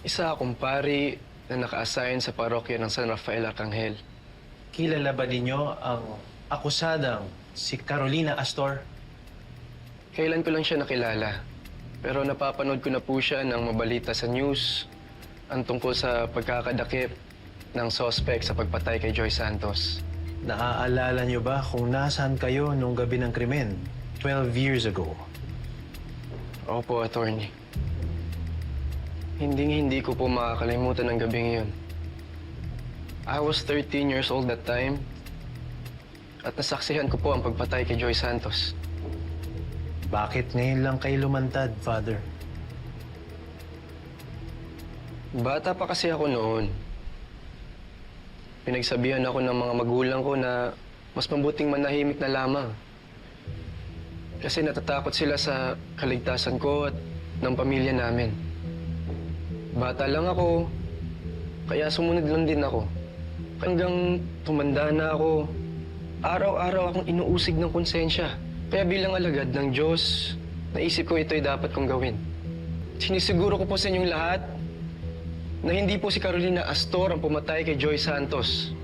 Isa akong pari na naka-assign sa parokya ng San Rafael Arcangel. Kilala ba ninyo ang akusadang si Carolina Astor? Kailan ko lang siya nakilala. Pero napapanood ko na po siya ng mabalita sa news ang tungkol sa pagkakadakip ng suspect sa pagpatay kay Joy Santos. Naaalala niyo ba kung nasaan kayo nung gabi ng krimen, 12 years ago? Opo, attorney. Hindi ko po makakalimutan ang gabing iyon. I was 13 years old that time at nasaksihan ko po ang pagpatay kay Joy Santos. Bakit ngayon lang kayo lumantad, Father? Bata pa kasi ako noon. Pinagsabihan ako ng mga magulang ko na mas mabuting manahimik na lamang. Kasi natatakot sila sa kaligtasan ko at ng pamilya namin. Bata lang ako, kaya sumunod lang din ako. Hanggang tumanda na ako, araw-araw akong inuusig ng konsensya. Kaya bilang alagad ng Diyos, naisip ko ito'y dapat kong gawin. Sinisiguro ko po sa inyong lahat na hindi po si Carolina Astor ang pumatay kay Joy Santos.